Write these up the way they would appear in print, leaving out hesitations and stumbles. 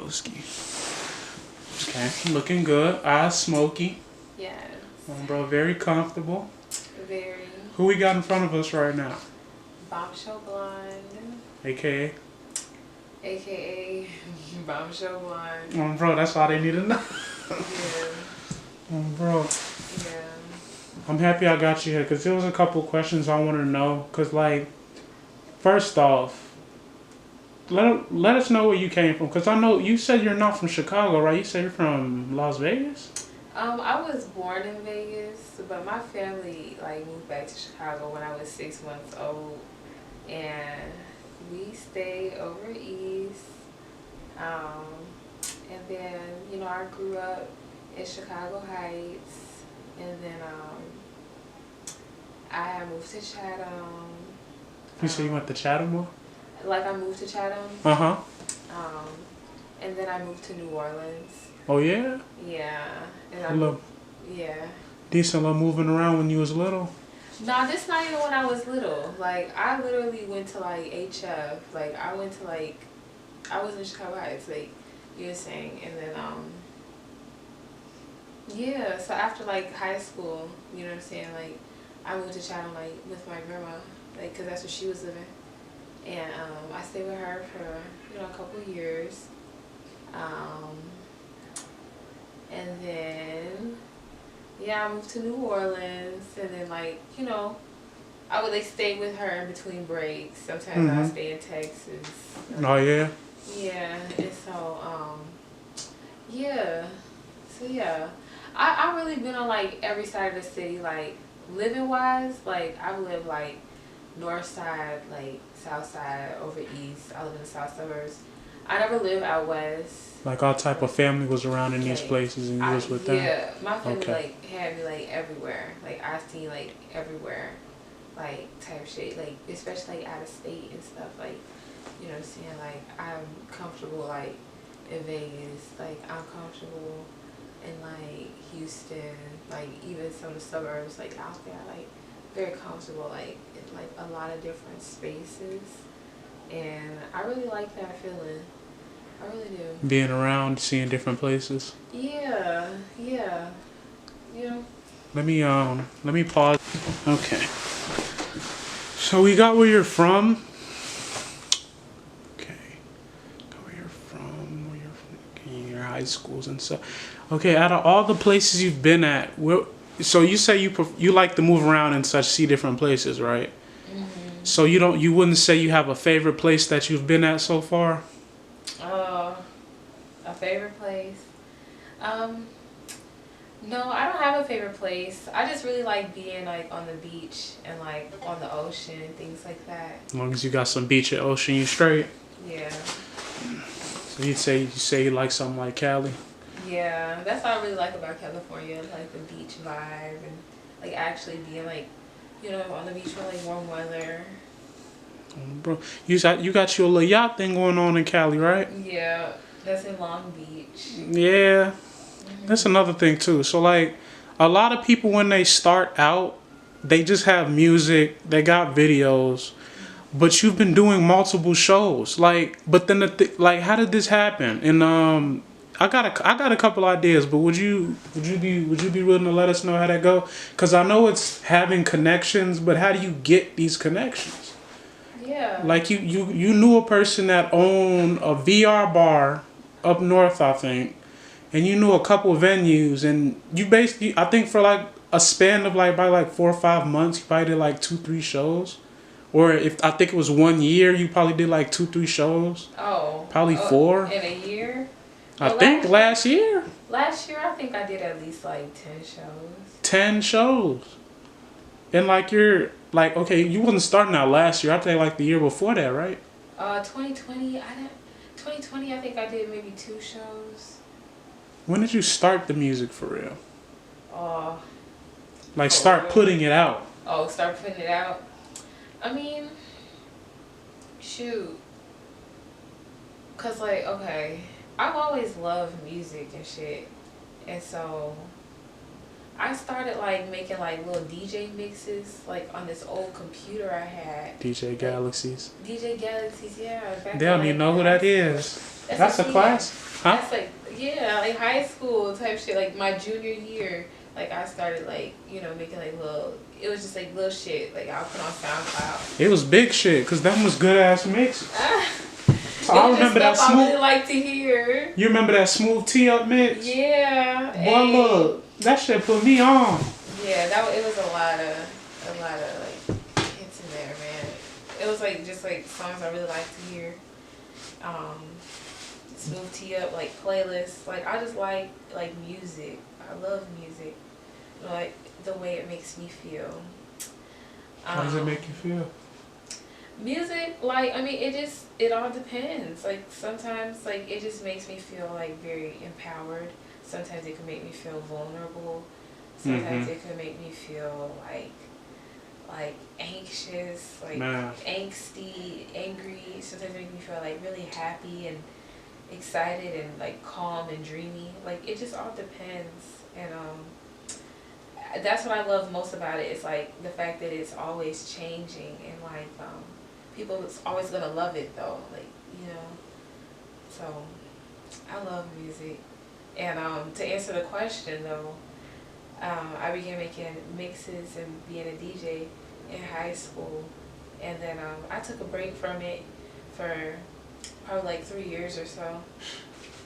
broski. Okay, looking good. Eyes smoky. Yes. Bro, very comfortable. Very. Who we got in front of us right now? Bombshell blonde. AKA? AKA Bombshell blonde. Bro, that's all they need to know. Yeah. Bro. Yeah. I'm happy I got you here because there was a couple questions I want to know. Because, like, first off, let us know where you came from. Because I know you said you're not from Chicago, right? You said you're from Las Vegas? I was born in Vegas, but my family like moved back to Chicago when I was 6 months old, and we stayed over east. And then I grew up in Chicago Heights, and then I moved to Chatham. You said you went to Chatham? Like I moved to Chatham. Uh-huh. And then I moved to New Orleans. Oh, yeah? Yeah. Yeah. Decent little moving around when you was little? No, this not even when I was little. Like, I literally went to, like, HF. Like, I went to, like, I was in Chicago Heights, like you were saying. And then, yeah, so after, like, high school, you know what I'm saying? Like, I moved to Chatham, like, with my grandma, like, because that's where she was living. And I stayed with her for, a couple of years. And then, yeah, I moved to New Orleans, and then, like, I would, like, stay with her in between breaks. Sometimes I would stay in Texas. Oh, yeah? Yeah, and so, yeah. So, yeah. I've really been on, like, every side of the city, like, living-wise. Like, I've lived, like, north side, like, south side, over east. I live in the south suburbs. I never lived out west. Like, all type of family was around in these places, and you was with them? Yeah, my family, like, had me, like, everywhere. Like, I seen, like, everywhere, like, type shit. Like, especially, like, out of state and stuff. Like, you know what I'm saying? Like, I'm comfortable, like, in Vegas. Like, I'm comfortable in, like, Houston. Like, even some of the suburbs, like, out there. Like, very comfortable, like, in, like, a lot of different spaces. And I really like that feeling. I really do. Being around, seeing different places. Yeah. Let me pause. Okay. So we got where you're from. Okay. Got where you're from, your high schools and stuff. Okay, out of all the places you've been at, so you say you like to move around and such, see different places, right? Mm-hmm. So you wouldn't say you have a favorite place that you've been at so far? A favorite place? No, I don't have a favorite place. I just really like being like on the beach and like on the ocean and things like that. As long as you got some beach and ocean, you straight? Yeah. So you say you like something like Cali? Yeah, that's what I really like about California, like the beach vibe and like actually being like, on the beach with like warm weather. Bro, you got your little yacht thing going on in Cali, right? Yeah, that's in Long Beach. Yeah, that's another thing too. So like, a lot of people when they start out, they just have music, they got videos, but you've been doing multiple shows. Like, but then like, how did this happen? And I got a couple ideas, but would you be willing to let us know how that go? Because I know it's having connections, but how do you get these connections? Yeah. Like you knew a person that owned a VR bar up north, I think, and you knew a couple of venues, and you basically, I think for like a span of like by like 4 or 5 months, you probably did like 2-3 shows, or if I think it was 1 year, you probably did like 2-3 shows. Oh. Probably 4. In a year. I think last year. Last year, I think I did at least like 10 shows. 10 shows. And like you're like, okay, you wasn't starting out last year. I think like the year before that, right? 2020, 2020, I think I did maybe 2 shows. When did you start the music for real? Like start Real? putting it out. Oh, start putting it out. I mean, shoot. Cause like, okay, I've always loved music and shit, and so I started like making like little DJ mixes like on this old computer I had. DJ Galaxies. DJ Galaxies, yeah. Back They in, don't like, even know who high that school. is. That's That's a a class, huh? That's like, yeah, like high school type shit. Like my junior year, like I started like, making like little, it was just like little shit. Like I'll put on SoundCloud. It was big shit, cause them was good ass mixes. So It I was just remember that stuff I smooth. really like to hear. You remember that smooth tee up mix? Yeah. Boy, look, that shit put me on. Yeah, it was a lot of like hits in there, man. It was like just like songs I really like to hear. Smooth tee up like playlists. Like I just like music. I love music. Like the way it makes me feel. How does it make you feel? Music, like, I mean, it all depends. Like sometimes like it just makes me feel like very empowered. Sometimes it can make me feel vulnerable. Sometimes it could make me feel like anxious, like angsty, angry. Sometimes it make me feel like really happy and excited and like calm and dreamy. Like it just all depends. And that's what I love most about it. It's like the fact that it's always changing and like people is always gonna love it though. Like, So I love music. And to answer the question though, I began making mixes and being a DJ in high school, and then I took a break from it for probably like 3 years or so.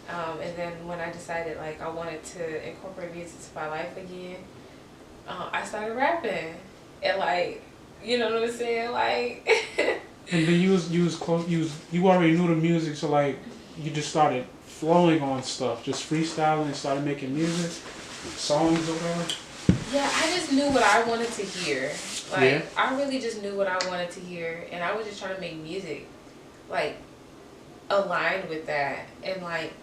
And then when I decided like I wanted to incorporate music into my life again, I started rapping, and like, you know what I'm saying, like. And then you already knew the music, so like you just started flowing on stuff, just freestyling and started making music, songs or whatever. Yeah, I just knew what I wanted to hear. Like, Yeah. I really just knew what I wanted to hear, and I was just trying to make music, like, aligned with that, and like,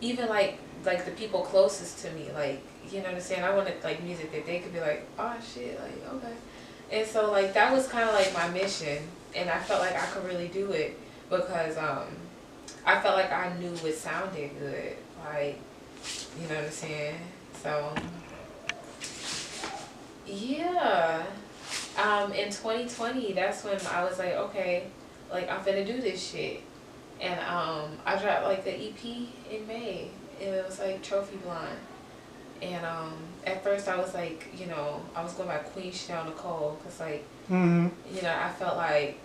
even like the people closest to me, like, you know what I'm saying. I wanted like music that they could be like, oh shit, like okay, and so like that was kind of like my mission, and I felt like I could really do it because I felt like I knew what sounded good, like, you know what I'm saying. So yeah, in 2020, that's when I was like, okay, like I'm finna do this shit, and I dropped like the EP in May, and it was like Trophy Blonde, and at first I was like, I was going by Queen Chanel Nicole, cause like, I felt like,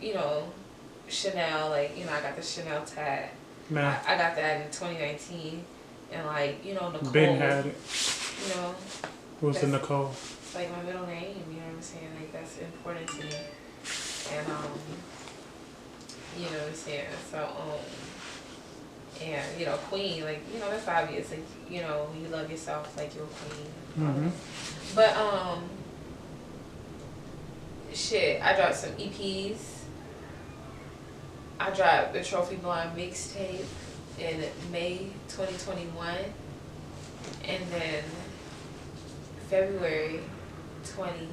Chanel, like, I got the Chanel tag. Man, I got that in 2019, and like, Nicole. Ben had it. Who's the Nicole? It's like my middle name, you know what I'm saying? Like that's important to me, and you know what I'm saying? So and Queen, like that's obvious. Like you love yourself, like you're a queen. But shit, I dropped some EPs. I dropped the Trophy Blonde mixtape in May 2021, and then February 20,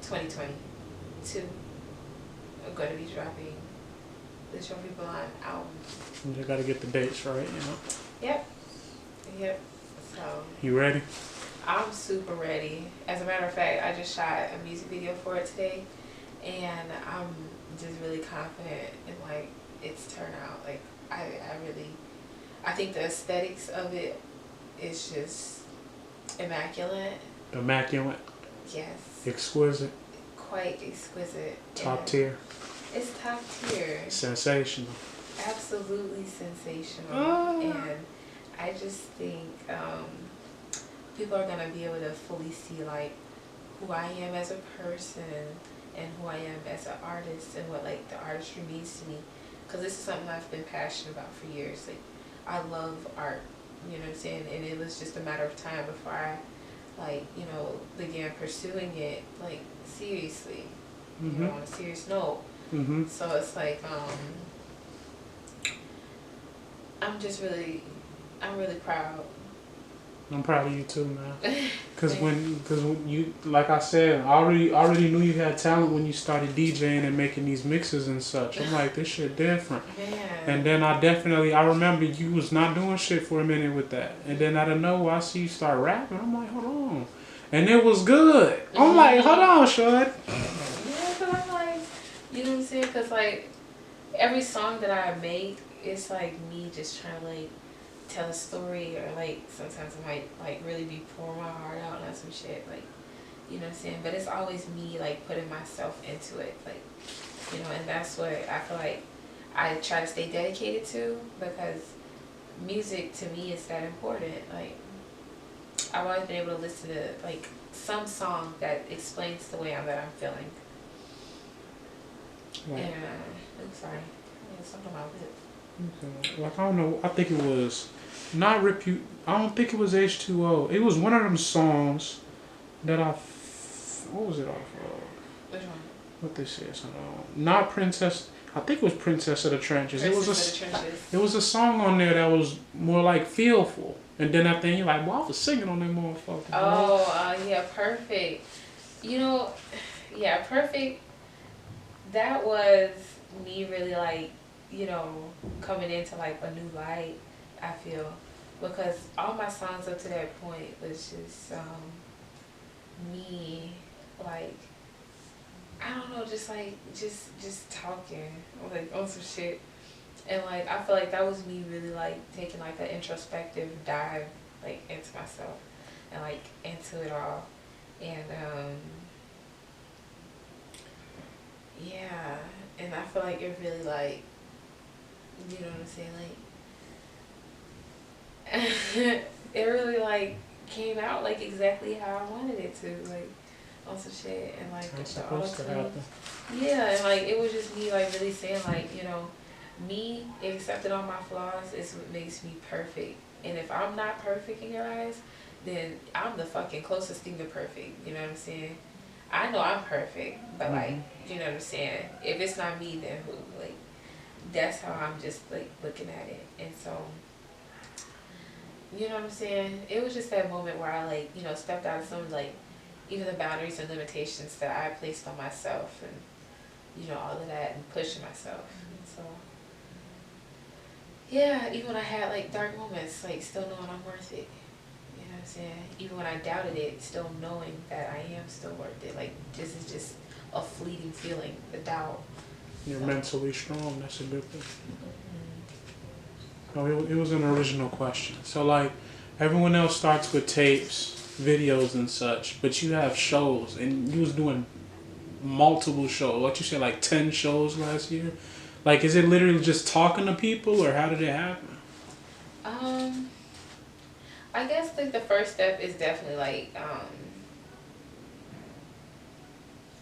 2022, I'm going to be dropping the Trophy Blonde album. You gotta get the dates right, Yep. So. You ready? I'm super ready. As a matter of fact, I just shot a music video for it today, and I'm just really confident in like its turnout. Like I think the aesthetics of it is just immaculate. Immaculate. Yes. Exquisite. Quite exquisite. Top tier. It's top tier. Sensational. Absolutely sensational. And I just think people are gonna be able to fully see like who I am as a person and who I am as an artist and what like the artistry means to me. Because this is something I've been passionate about for years. Like I love art, you know what I'm saying? And it was just a matter of time before I like, began pursuing it like seriously, on a serious note. So it's like I'm really proud I'm proud of you too, man. Cause when you, like I said, I already knew you had talent when you started DJing and making these mixes and such. I'm like, this shit different. Man. And then I remember you was not doing shit for a minute with that. And then out of nowhere, I see you start rapping. I'm like, hold on. And it was good. I'm like, hold on, Shud. Yeah, cause I'm like, you know what I'm saying? Cause like every song that I make, it's like me just trying to like tell a story, or like sometimes I might like really be pouring my heart out on some shit, like, you know what I'm saying? But it's always me like putting myself into it, like, you know, and that's what I feel like I try to stay dedicated to, because music to me is that important. Like, I've always been able to listen to like some song that explains the way that I'm feeling. Right. And I'm sorry, there's something about it. Okay. Like, I don't know. I think it was not Repute. I don't think it was H2O. It was one of them songs that what was it off of? Which one? What this is? Not Princess. I think it was Princess of the Trenches. Princess of the Trenches. It was a song on there that was more like feelful. And then at the end, you're like, well, I was singing on that motherfucker. Oh, yeah, Perfect. You know, yeah, Perfect. That was me really like, you know, coming into like a new light, I feel. Because all my songs up to that point was just me, like, I don't know, just like, just talking, like, on some shit. And like, I feel like that was me really like taking like an introspective dive, like, into myself and like into it all. And yeah, and I feel like it really like, you know what I'm saying, like, it really like came out like exactly how I wanted it to, like, on some shit. And like That's the supposed to happen. yeah, and like it was just me like really saying like, you know, me accepting all my flaws is what makes me perfect. And if I'm not perfect in your eyes, then I'm the fucking closest thing to perfect. You know what I'm saying? I know I'm perfect, but like, you know what I'm saying? If it's not me, then who? Like, that's how I'm just like looking at it. And so, you know what I'm saying? It was just that moment where I like, you know, stepped out of some like, even the boundaries and limitations that I placed on myself, and, you know, all of that, and pushing myself. And so, yeah, even when I had like dark moments, like still knowing I'm worth it. You know what I'm saying? Even when I doubted it, still knowing that I am still worth it. Like, this is just a fleeting feeling, the doubt. You're So, mentally strong. That's a good thing. No, it was an original question. So, like, everyone else starts with tapes, videos, and such, but you have shows, and you was doing multiple shows. What you said, like 10 shows last year? Like, is it literally just talking to people, or how did it happen? I guess like the first step is definitely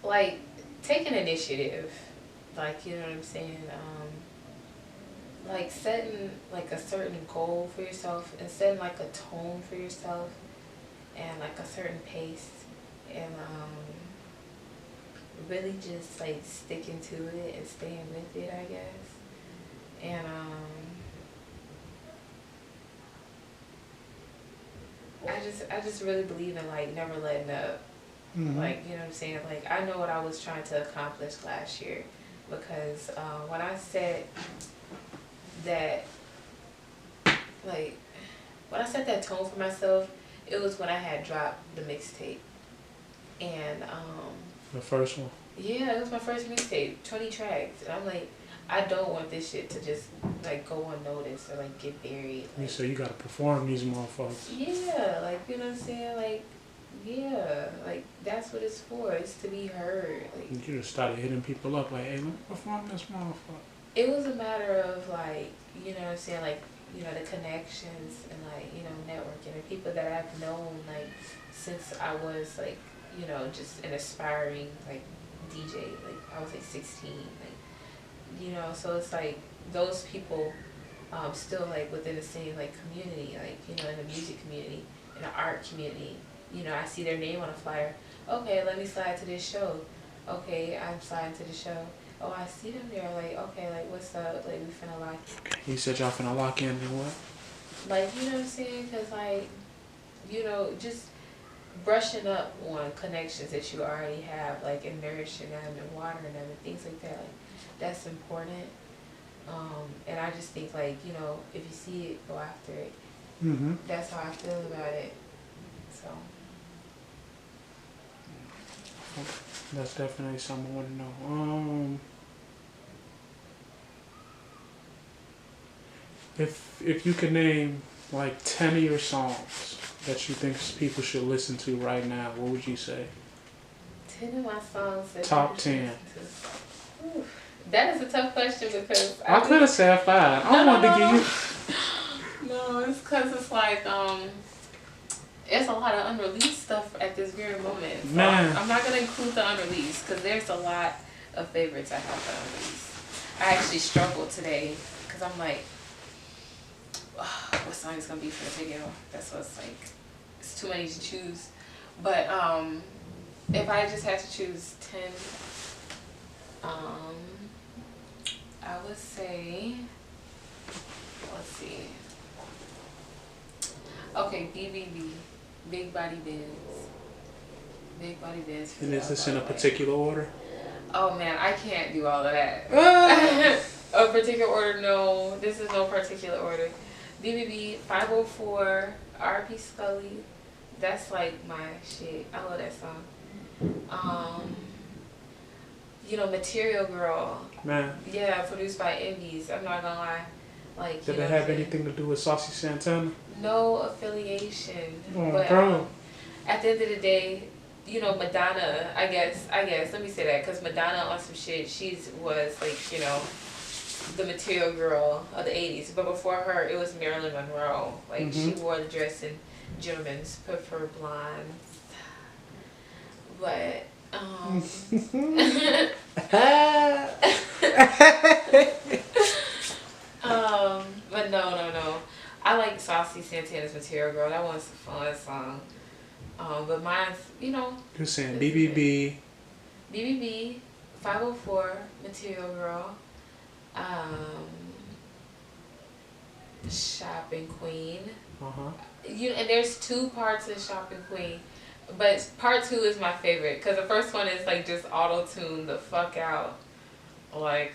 like taking initiative. Like, you know what I'm saying? Like setting like a certain goal for yourself, and setting like a tone for yourself, and like a certain pace, and really just like sticking to it and staying with it, I guess. And I just really believe in like never letting up. Mm-hmm. Like, you know what I'm saying? Like, I know what I was trying to accomplish last year, because when I said that, like, when I set that tone for myself, it was when I had dropped the mixtape. And The first one. yeah, it was my first mixtape, 20 tracks. And I'm like, I don't want this shit to just like go unnoticed or like get buried. You Like, say you gotta perform these motherfuckers. yeah, like, you know what I'm saying? Like, yeah, like that's what it's for. It's to be heard. Like, You just started hitting people up like, hey, let me perform this motherfucker. it was a matter of like, you know what I'm saying, like, you know, the connections and like, you know, networking and people that I've known like since I was like, you know, just an aspiring like DJ. Like, I was like 16, like, you know, so it's like those people still like within the same like community, like, you know, in the music community, in the art community. You know, I see their name on a flyer. Okay, let me slide to this show. Okay, I'm sliding to the show. Oh, I see them there. Like, okay, like, what's up? Like, we finna lock. You said y'all finna lock in and what? Like, you know what I'm saying? Cause like, you know, just brushing up on connections that you already have, like, and nourishing them and watering them and things like that. Like, that's important. And I just think, like, you know, if you see it, go after it. Mm-hmm. That's how I feel about it. So. That's definitely something I want to know. If you could name like 10 of your songs that you think people should listen to right now, what would you say? 10 of my songs that Top people should 10. listen to. Ooh, that is a tough question because I could have said 5. I wanted to give you. No, it's because it's like it's a lot of unreleased stuff at this very moment. So Man. I'm not gonna include the unreleased because there's a lot of favorites I have for unreleased. I actually struggled today because I'm like, what song is gonna be for the video? That's what's like. It's too many to choose. But if I just had to choose 10, I would say, let's see. Okay, BBB, Big Body Bands. Big Body Bands. And is this in a particular order? Oh man, I can't do all of that. A particular order? No, this is no particular order. BBB, 504, R.P. Scully. That's like my shit. I love that song. You know, Material Girl. Man. Yeah, produced by Envy's. I'm not gonna lie. Like, Did it have anything to do with Saucy Santana? No affiliation. Oh, but girl. at the end of the day, you know, Madonna, I guess, let me say that, because Madonna on some shit, she was like, you know, the material girl of the 80s. But before her, it was Marilyn Monroe. Like, she wore the dress in Gentlemen's Prefer Blondes. But, but no. I like Saucy Santana's Material Girl. That one's a fun song. But mine's, you know. You're saying BBB. BBB, 504, Material Girl. Shopping Queen. And there's 2 parts of Shopping Queen, but part 2 is my favorite because the first one is like just auto-tune the fuck out, like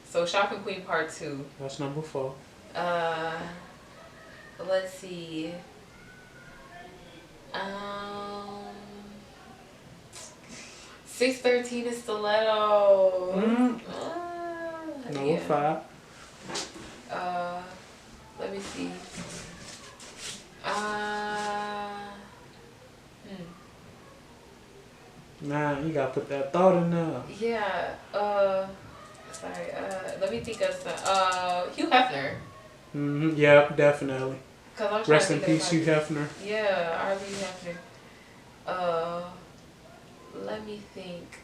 so Shopping Queen part 2. That's number 4. Let's see. 613 is Stiletto. Number 5. Let me see. Man, you gotta put that thought in there. Yeah. Sorry. Let me think of some. Hugh Hefner. Yeah, definitely. Cause I'm Rest in peace, Hugh Hefner. Yeah, R.B. Hefner. Let me think.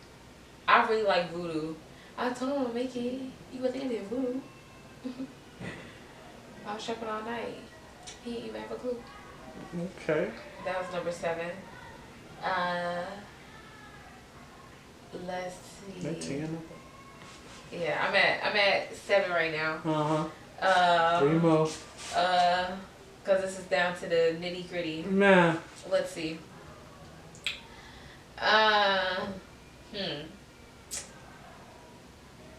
I really like Voodoo. I told him to make it. You would think I did Voodoo. I was shopping all night. He didn't even have a clue. Okay. That was number 7. Let's see. That 10. Yeah, I'm at 7 right now. 3 more. Cause this is down to the nitty gritty. Man. Let's see.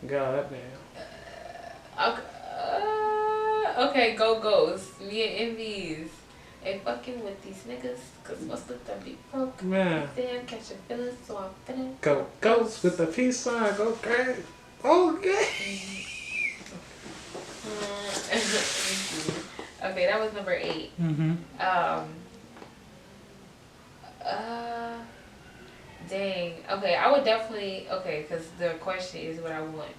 God damn. Okay, Go-Go's. Me and Envy's. Ain't fucking with these niggas, cause most of them be broke. Man. Then catching feelings, so I'm finna Go Ghost with the peace sign. Go crazy. Okay. Okay, that was number 8. Dang. Okay, I would definitely. Okay, because the question is what I want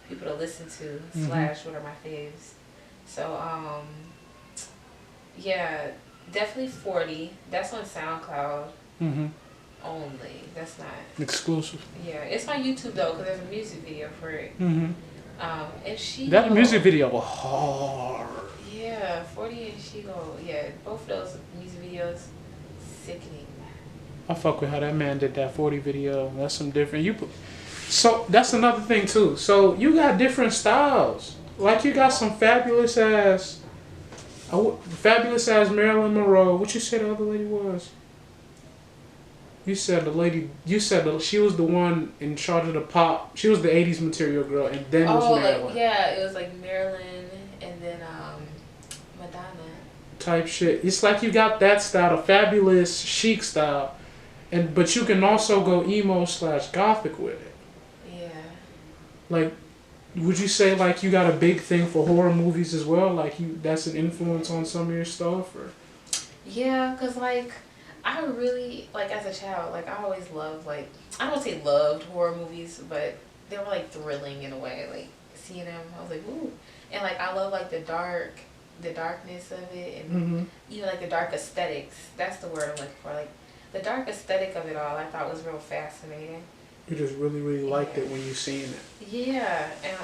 people to listen to / what are my faves. So yeah, definitely 40. That's on SoundCloud only. That's not exclusive. Yeah, it's on YouTube though, because there's a music video for it. And she. That music video was hard. Yeah, 40 and She-Go. Yeah, both of those music videos, sickening. I fuck with how that man did that 40 video. That's some different. So that's another thing too. So you got different styles. Like you got some fabulous ass Fabulous as Marilyn Monroe. What you said the other lady was? You said the lady. You said she was the one in charge of the pop. She was the '80s material girl, and then it was Marilyn. Like yeah, it was like Marilyn, and then Madonna. Type shit. It's like you got that style, the fabulous chic style, but you can also go emo / gothic with it. Yeah. Like, would you say like you got a big thing for horror movies as well? Like that's an influence on some of your stuff, or? Yeah, cause like I really like as a child, like I always loved like I don't say loved horror movies, but they were like thrilling in a way. Like seeing them, I was like ooh, and like I love like the darkness of it, and even like the dark aesthetics. That's the word I'm looking for. Like the dark aesthetic of it all, I thought was real fascinating. You just really liked it when you seen it. Yeah, and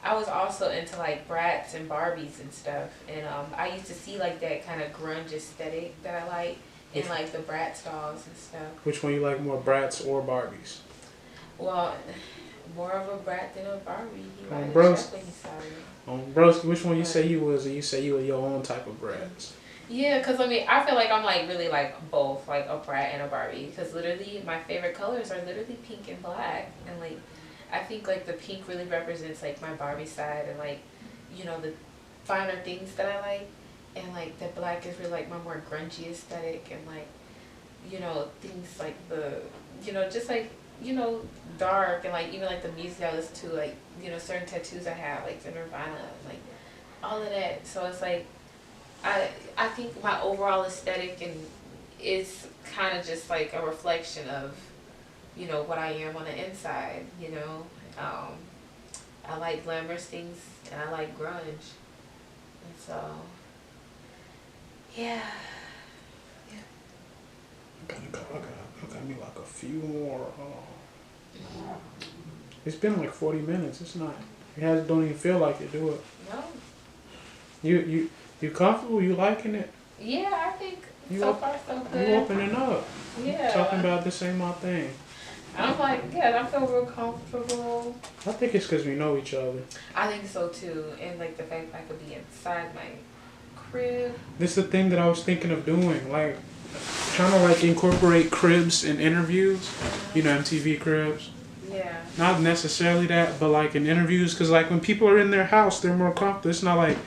I was also into like Bratz and Barbies and stuff, and I used to see like that kind of grunge aesthetic that I like in like the Bratz dolls and stuff. Which one you like more, Bratz or Barbies? Well, more of a Brat than a Barbie. Broski, which one you say you was, or you say you were your own type of Bratz? Yeah, because I mean, I feel like I'm like really like both, like a Brat and a Barbie, because literally my favorite colors are literally pink and black, and like I think like the pink really represents like my Barbie side, and like, you know, the finer things that I like, and like the black is really like my more grungy aesthetic, and like, you know, things like the, you know, just like, you know, dark, and like even like the music I listen to, like, you know, certain tattoos I have, like the Nirvana, like all of that. So it's like I think my overall aesthetic and is kind of just like a reflection of, you know, what I am on the inside. You know, I like glamorous things and I like grunge, and so yeah. I got me like a few more. It's been like 40 minutes. It's not. Don't even feel like it. Do it. No. You comfortable? You liking it? Yeah, I think so far so good. You opening up. Yeah. Talking about this ain't my thing. I'm like, yeah, I feel real comfortable. I think it's because we know each other. I think so too, and like the fact I could be inside my crib. This is the thing that I was thinking of doing, like trying to like incorporate cribs in interviews. You know, MTV cribs. Yeah. Not necessarily that, but like in interviews, because like when people are in their house, they're more comfortable. It's not like,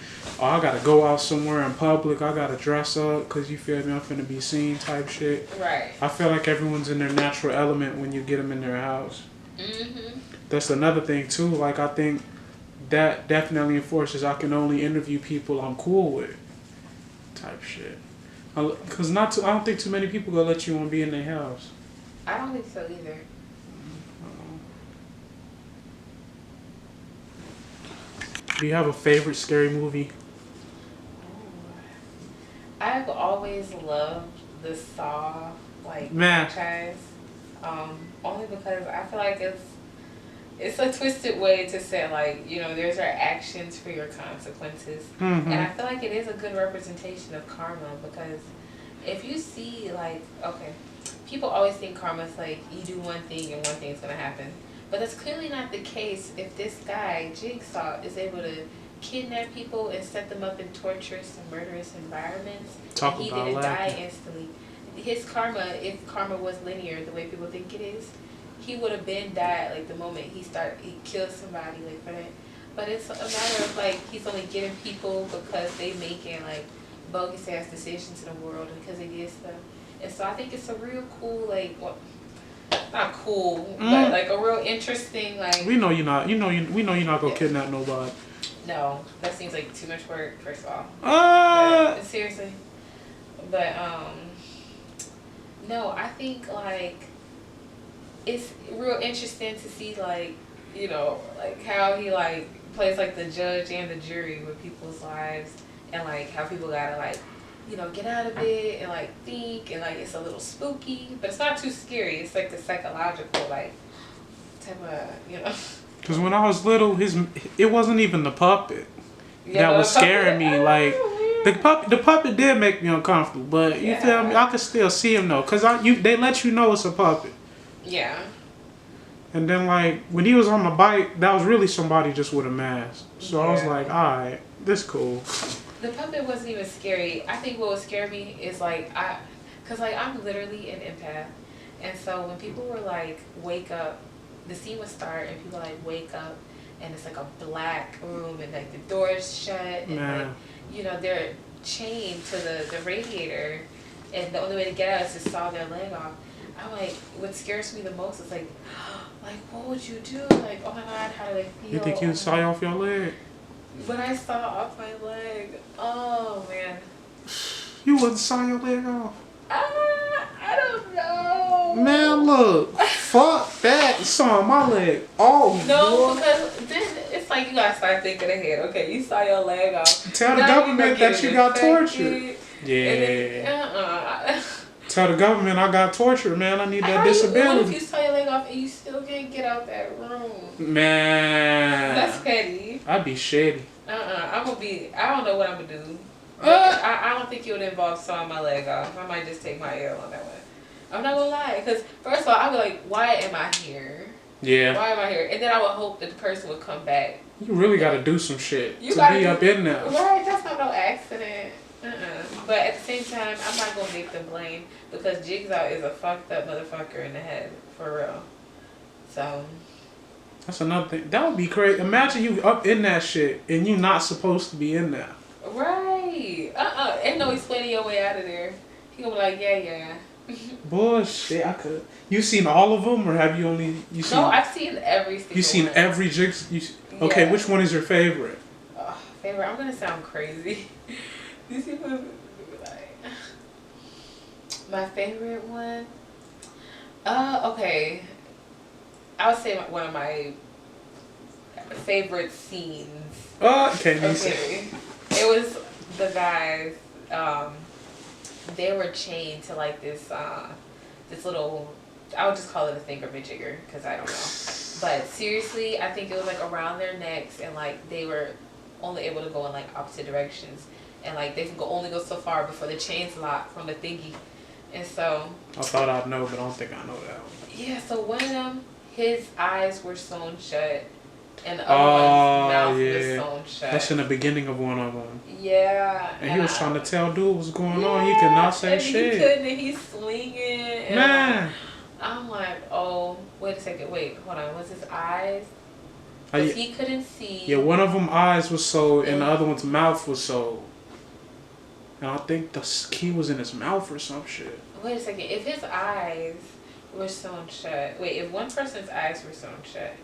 oh, I gotta go out somewhere in public, I gotta dress up, because you feel me, I'm finna be seen type shit. Right. I feel like everyone's in their natural element when you get them in their house. Mm-hmm. That's another thing too. Like I think that definitely enforces I can only interview people I'm cool with type shit. Because I don't think too many people gonna let you be in their house. I don't think so either. Do you have a favorite scary movie? I've always loved the Saw franchise. Only because I feel like it's a twisted way to say like, you know, there's our actions for your consequences. Mm-hmm. And I feel like it is a good representation of karma, because if you see like, okay, people always think karma's like you do one thing and one thing's gonna happen. But that's clearly not the case if this guy, Jigsaw, is able to kidnap people and set them up in torturous and murderous environments. And he didn't die instantly. His karma, if karma was linear the way people think it is, he would have been died like the moment he killed somebody like for that. But it's a matter of like he's only getting people because they making like bogus ass decisions in the world and because they did stuff. And so I think it's a real cool not cool, but like a real interesting like. We know you're not. We know you're not gonna kidnap nobody. No, that seems like too much work. First of all. But, seriously, but no, I think like it's real interesting to see like, you know, like how he like plays like the judge and the jury with people's lives, and like how people gotta like, you know, get out of it and like think, and like it's a little spooky, but it's not too scary. It's like the psychological like type of, you know. Because when I was little, it wasn't even the puppet that was scaring me. Like the puppet did make me uncomfortable, but you feel me? I could still see him though, cause they let you know it's a puppet. Yeah. And then like when he was on the bike, that was really somebody just with a mask. So I was like, all right, this cool. The puppet wasn't even scary. I think what would scare me is like cause like I'm literally an empath, and so when people were like wake up, the scene would start and people like wake up, and it's like a black room and like the doors shut and like they're chained to the radiator, and the only way to get out is to saw their leg off. I'm like, what scares me the most is like what would you do? Like, oh my god, how do they feel? You think you saw off your leg? When I saw off my leg, oh man. You wouldn't saw your leg off? I don't know. Man, look, fuck that. You saw my leg. Oh, no, boy. because then it's like you gotta start thinking ahead. Okay, you saw your leg off. Tell the government that you got tortured. Yeah. Then, Tell the government I got tortured, man. I need that disability. What if you saw your leg off and you still can't get out that room? Man. That's petty. I'd be shady. I don't know what I'm gonna do. I don't think it would involve sawing my leg off. I might just take my L on that one. I'm not gonna lie, because first of all, I'd be like, why am I here? Yeah. Why am I here? And then I would hope that the person would come back. You really gotta do some shit to be up in there. Right, that's not no accident. But at the same time, I'm not gonna make them blame, because Jigsaw is a fucked up motherfucker in the head, for real. So that's another thing. That would be crazy. Imagine you up in that shit and you not supposed to be in there. Right. Ain't no explaining your way out of there. He gonna be like, yeah. Bullshit. I could. You seen all of them, or have you only? Seen, no, I've seen every single. You seen one. every Jigsaw? Okay, which one is your favorite? Favorite. I'm gonna sound crazy. These people be like, my favorite one. Okay. I would say one of my favorite scenes. Okay. It was the guys. They were chained to like this little. I would just call it a thingamajigger because I don't know. But seriously, I think it was like around their necks, and like they were only able to go in like opposite directions, and like they can only go so far before the chains lock from the thingy. And so I thought I'd know, but I don't think I know that one. Yeah, so one of them, his eyes were sewn shut, and the other one's mouth was sewn shut. That's in the beginning of one of them. Yeah. And he was trying to tell dude what's going on. He could not say shit. He couldn't, and he's swinging. And man. I'm like, oh, wait a second. Wait, hold on. Was his eyes? Because he couldn't see. Yeah, one of them eyes was sewed, and the other one's mouth was sewed. And I think the key was in his mouth or some shit. Wait a second. If his eyes were sewn shut. Wait, if one person's eyes were sewn shut,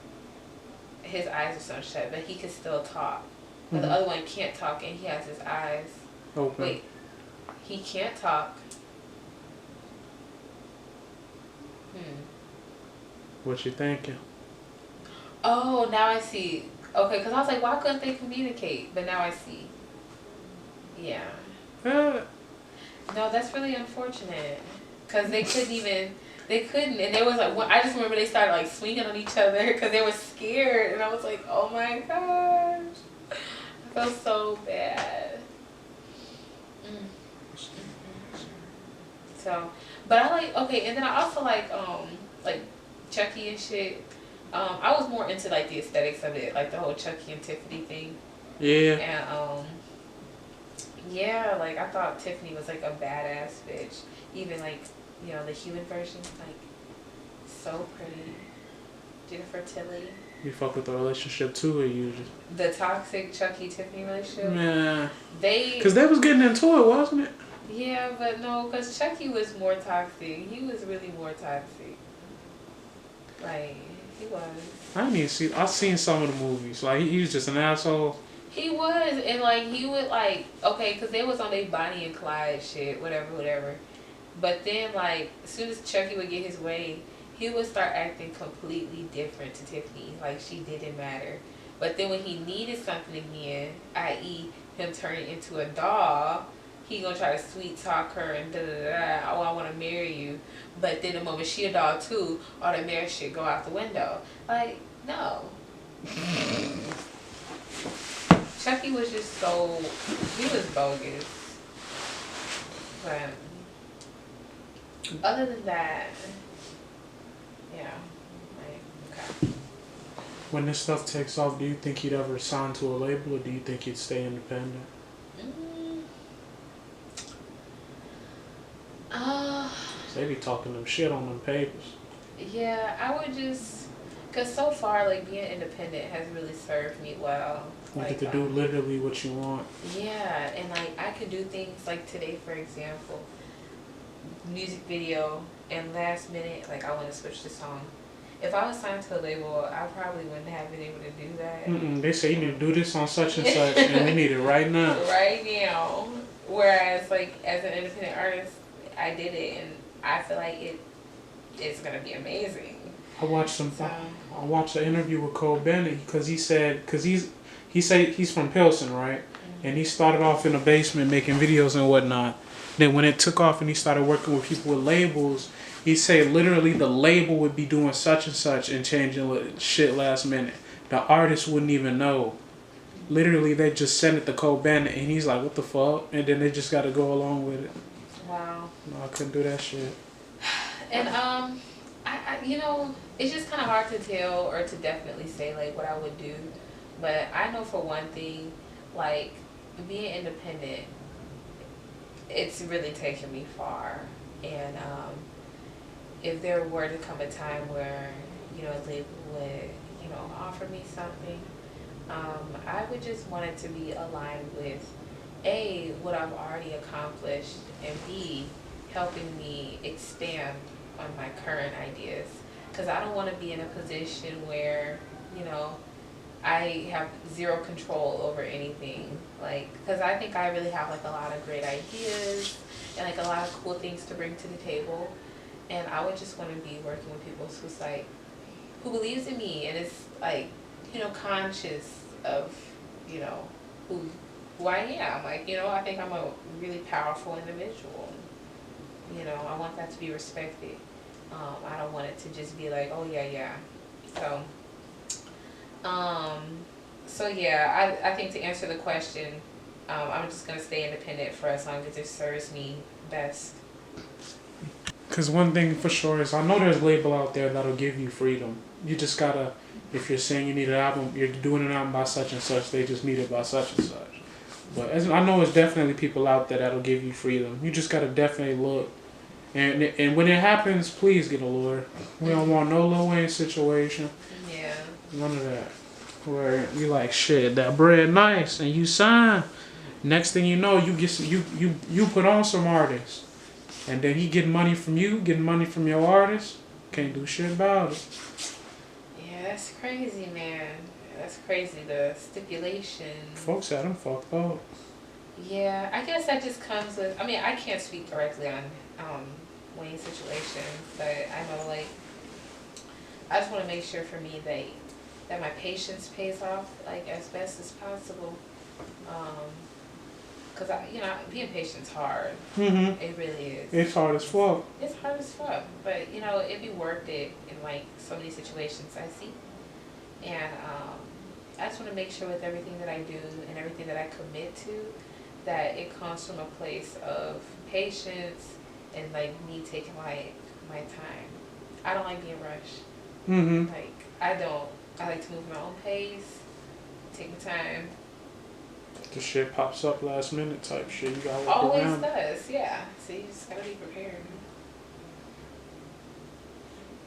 his eyes are sewn shut, but he could still talk. But the other one can't talk, and he has his eyes open. Wait, he can't talk. What you thinking? Oh, now I see. Okay, because I was like, why couldn't they communicate? But now I see. Yeah. No, that's really unfortunate. Because they couldn't, and there was like, I just remember they started like swinging on each other because they were scared. And I was like, oh my gosh. I felt so bad. So, but I like, okay, and then I also like Chucky and shit. I was more into like the aesthetics of it, like the whole Chucky and Tiffany thing. Yeah. And yeah, like I thought Tiffany was like a badass bitch. Even like, you know, the human version, like so pretty. Jennifer Tilly. You fuck with the relationship too, or you just the toxic Chucky Tiffany relationship? Man. Because they was getting into it, wasn't it? Yeah, but no, because Chucky was more toxic. He was really more toxic. Like, he was. I didn't even see. I seen some of the movies. Like he was just an asshole. He was, and like he would like because they was on their Bonnie and Clyde shit, whatever. But then like as soon as Chucky would get his way, he would start acting completely different to Tiffany. Like she didn't matter. But then when he needed something again, i.e. him turning into a doll, he gonna try to sweet talk her and da-da-da-da, oh, I want to marry you. But then the moment she a doll too, all that marriage shit go out the window. Like, no. Chucky was just he was bogus. But other than that, yeah, like, okay. When this stuff takes off, do you think he'd ever sign to a label, or do you think he'd stay independent? Mm, uh, They be talking them shit on them papers. yeah, I would just, cause so far like being independent has really served me well. You get Like, to do literally what you want. yeah, and like I could do things like today, for example, music video, and last minute, like I want to switch the song. If I was signed to a label, I probably wouldn't have been able to do that. They say you need to do this on such and such, and we need it right now. Right now. Whereas, like, as an independent artist, I did it, and I feel like it's gonna be amazing. I watched some. So, I watched an interview with Cole Bennett because he said he's from Pilsen, right? And he started off in a basement making videos and whatnot. Then when it took off and he started working with people with labels, he said literally the label would be doing such and such and changing shit last minute. The artist wouldn't even know. Literally, they just sent it to Cole Bennett and he's like, "What the fuck?" And then they just got to go along with it. wow. No, I couldn't do that shit. And you know, it's just kind of hard to tell or to definitely say like what I would do, but I know for one thing, like being independent, it's really taken me far. And if there were to come a time where a label would offer me something, I would just want it to be aligned with A, what I've already accomplished, and B, helping me expand on my current ideas. Because I don't want to be in a position where, I have zero control over anything. Like, because I think I really have like a lot of great ideas and like a lot of cool things to bring to the table. And I would just want to be working with people who believes in me and is like, conscious of, who I am. Like, I think I'm a really powerful individual. I want that to be respected. I don't want it to just be like, oh yeah. So, yeah, I think to answer the question, I'm just gonna stay independent for as long as it serves me best. Because one thing for sure is I know there's a label out there that'll give you freedom. You just gotta, if you're saying you need an album, you're doing an album by such and such, they just need it by such and such. But I know there's definitely people out there that'll give you freedom. You just gotta definitely look. And when it happens, please get a lawyer. We don't want no Lil Wayne situation. Yeah. None of that. Where you like shit, that bread nice, and you sign. Next thing you know, you get you put on some artists, and then he getting money from you, getting money from your artist. Can't do shit about it. Yeah, that's crazy, man. That's crazy. The stipulation. Folks had him fucked up. Yeah, I guess that just comes with. I mean, I can't speak directly on Wayne's situation, but I know like I just want to make sure for me that my patience pays off like as best as possible. Cause being patient's hard. Mm-hmm. It really is. It's hard as fuck. It's hard as fuck, but it'd be worth it in like so many situations I see. And I just want to make sure with everything that I do and everything that I commit to, that it comes from a place of patience and like me taking my time. I don't like being rushed. Mm-hmm. Like I don't. I like to move my own pace, take my time. The shit pops up last minute type shit. You gotta work Always around. does, yeah. So you just gotta be prepared.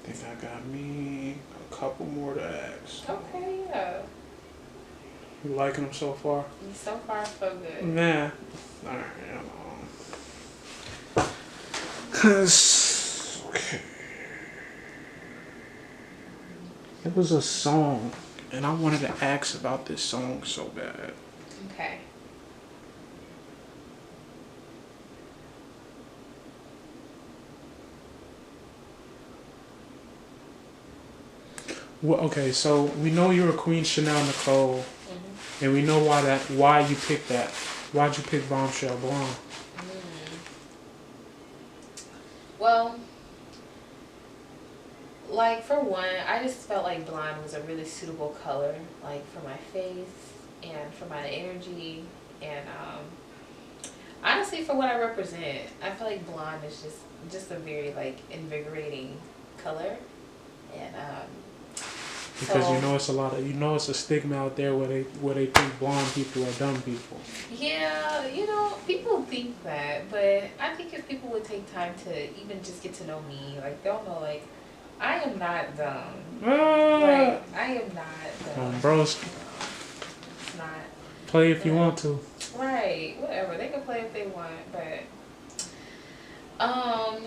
I think I got me a couple more to ask. Okay, yeah. You liking them so far? So far, so good. Nah. Alright, Cause okay. It was a song, and I wanted to ask about this song so bad. Okay. Well, okay, so we know you're a Queen Chanel Nicole, Mm-hmm. and we know why you picked that. Why'd you pick Bombshell Blonde? Well, like for one, I just felt like blonde was a really suitable color, like for my face and for my energy, and honestly for what I represent. I feel like blonde is just a very like invigorating color, and Because So you know it's a lot of it's a stigma out there where they think blonde people are dumb people. yeah, you know, people think that, but I think if people would take time to even just get to know me, like they'll know, like I am not dumb. Ah, Like I am not dumb. bros, It's not. play if you But, want to. right, whatever. They can play if they want, um,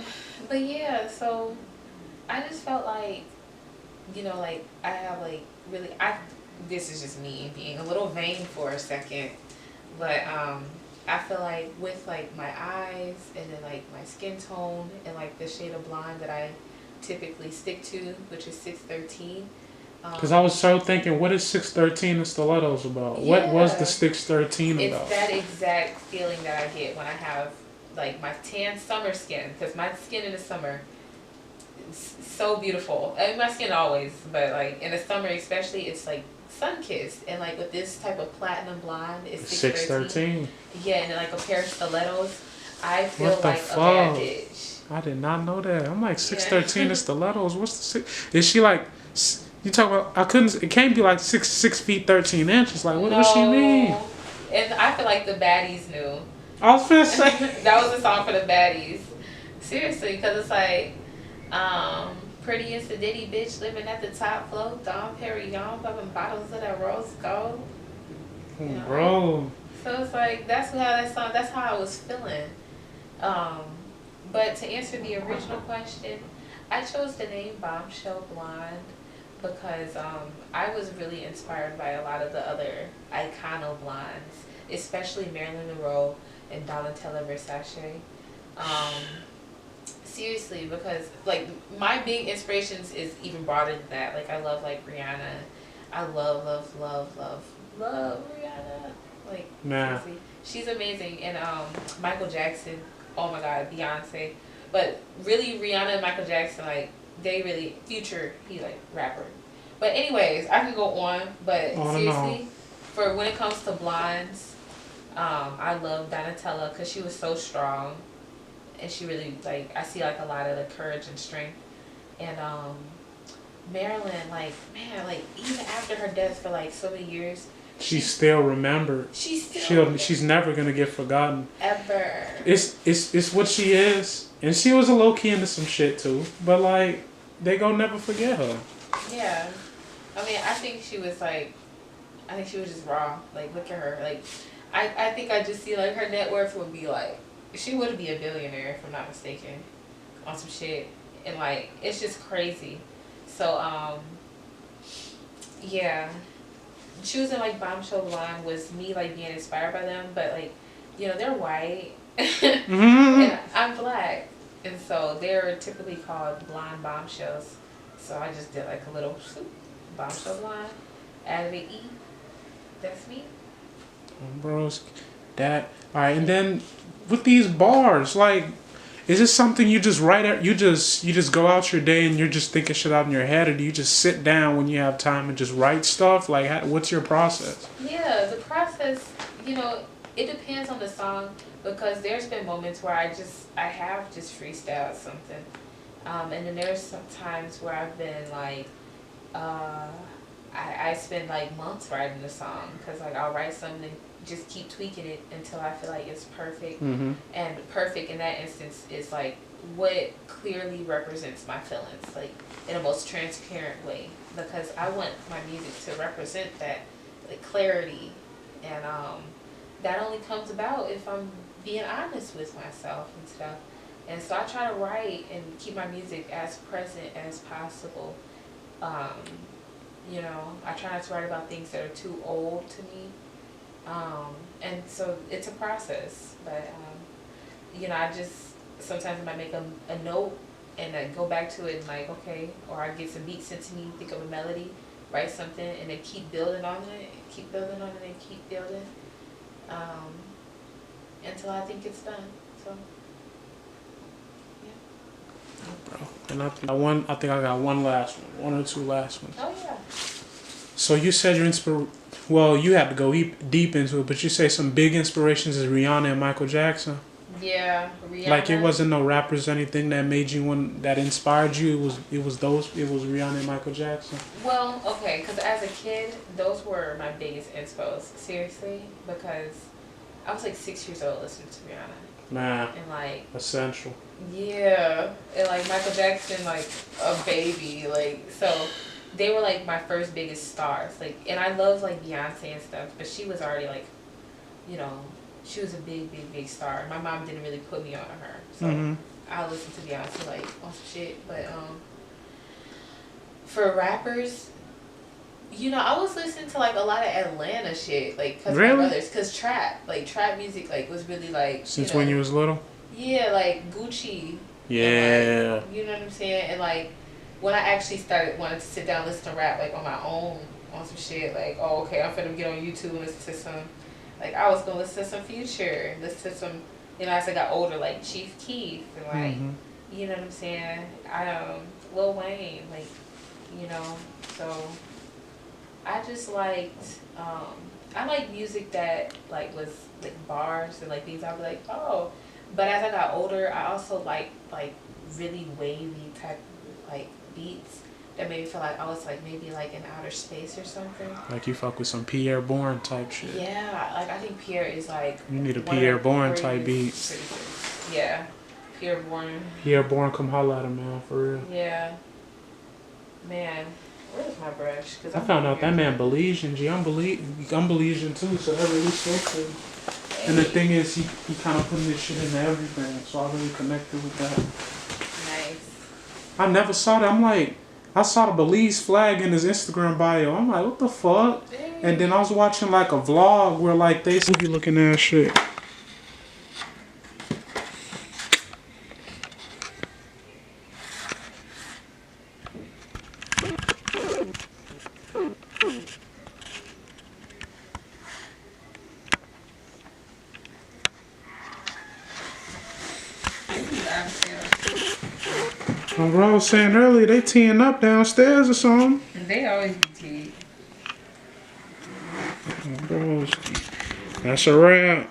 but yeah. So I just felt like, you know, like I have like really I. This is just me being a little vain for a second, but I feel like with like my eyes and then like my skin tone and like the shade of blonde that I typically stick to, which is 613. Because I was so thinking, what is 613 and stilettos about? What was the Yeah, 613 it's about? that exact feeling that I get when I have like my tan summer skin, because my skin in the summer is so beautiful. I mean, my skin always, but like in the summer especially, it's like sun kissed. And like with this type of platinum blonde, it's 613. 613. Yeah, and then like a pair of stilettos, I feel What the like a bad fuck? bitch. I did not know that. I'm like Yeah. 613 and stilettos. What's the six? Is she like? You talk about? I couldn't. It can't be like 6 feet 13 inches. Like what does she mean? No. And I feel like the baddies knew. I was finna say. That was a song for the baddies. Seriously, because it's like, pretty and sedity bitch living at the top floor, Dom Perignon, popping bottles of that rose gold. You know? Bro. So it's like, that's how that song, that's how I was feeling. Um, but to answer the original question, I chose the name Bombshell Blonde because I was really inspired by a lot of the other icono blondes, especially Marilyn Monroe and Donatella Versace. Seriously, because like my big inspirations is even broader than that. Like I love like Rihanna. I love Rihanna. Like Nah. seriously, she's amazing. And Michael Jackson. Oh my God, Beyonce. But really, Rihanna and Michael Jackson, like they really Future. He like rapper. But anyways, I can go on. But seriously, for when it comes to blondes, I love Donatella because she was so strong. And she really like I see like a lot of the courage and strength. And Marilyn, like man, like even after her death for like so many years, She's still remembered. She's never gonna get forgotten. Ever. It's what she is, and she was a low key into some shit too. But like, they gon' never forget her. Yeah, I mean, I think she was just raw. Like, look at her. Like, I think I just see like her net worth would be like, she would be a billionaire if I'm not mistaken, on some shit, and like it's just crazy. So yeah. Choosing like Bombshell Blonde was me like being inspired by them, but like, you know, they're white and I'm black, and so they're typically called blonde bombshells. So I just did like a little Bombshell Blonde, added an E. That's me. Bros, that alright. And then with these bars, like, is it something you just write out? You just go out your day and you're just thinking shit out in your head, or do you just sit down when you have time and just write stuff? Like, what's your process? Yeah, the process, you know, it depends on the song because there's been moments where I have just freestyled something, and then there's some times where I've been like, I spend like months writing the song because like I'll write something and just keep tweaking it until I feel like it's perfect. Mm-hmm. And perfect in that instance is like what clearly represents my feelings, like in a most transparent way, because I want my music to represent that like clarity, and that only comes about if I'm being honest with myself and stuff. And so I try to write and keep my music as present as possible. You know, I try not to write about things that are too old to me. And so it's a process, but you know, I just sometimes I might make a note and I go back to it and like, okay, or I get some beats sent to me, think of a melody, write something, and then keep building on it, keep building on it, and keep building, until I think it's done. So yeah. Bro, and I think I got one last one or two last ones. Oh yeah. So you said well, you had to go deep into it, but you say some big inspirations is Rihanna and Michael Jackson. Yeah, Rihanna. Like it wasn't no rappers or anything that made you one that inspired you. It was Rihanna and Michael Jackson. Well, okay, because as a kid, those were my biggest inspos. Seriously, because I was like 6 years old listening to Rihanna, Nah, and like, essential. yeah, and like Michael Jackson, like a baby, like so. They were like my first biggest stars, like, and I love like Beyonce and stuff, but she was already like, you know, she was a big, big, big star. My mom didn't really put me on to her, so I listened to Beyonce like on some shit. But for rappers, you know, I was listening to like a lot of Atlanta shit, like cause Really? my brothers, cause trap music like was really like Since when you was little? yeah, like Gucci. Yeah. And, like, you know what I'm saying? And like when I actually started wanting to sit down and listen to rap like on my own on some shit, like oh okay, I'm finna get on YouTube and listen to some. Like I was gonna listen to some Future, listen to some, you know, as I got older, like Chief Keef and like, you know what I'm saying? Lil Wayne, like, you know, so I just liked, I like music that like was like bars and like things. I'd be like, oh, but as I got older, I also like really wavy type like beats that made me feel like I was like maybe like in outer space or something. Like you fuck with some Pierre Bourne type shit. Yeah, like I think Pierre is like You need a Pierre Bourne type beat. Yeah, Pierre Bourne. Pierre Bourne, come holla at him, man, for real. Yeah, man. Where's my brush? Cause I found out that man Belizean. I'm Belizean too, so that really spoke to me. Hey. And the thing is, he kind of putting this shit into everything, so I really connected with that. Nice. I never saw that. I'm like, I saw the Belize flag in his Instagram bio. I'm like, what the fuck? Dang. And then I was watching like a vlog where like they be looking at shit. Like what I was saying earlier, they teeing up downstairs or something. They always be teed. That's a wrap.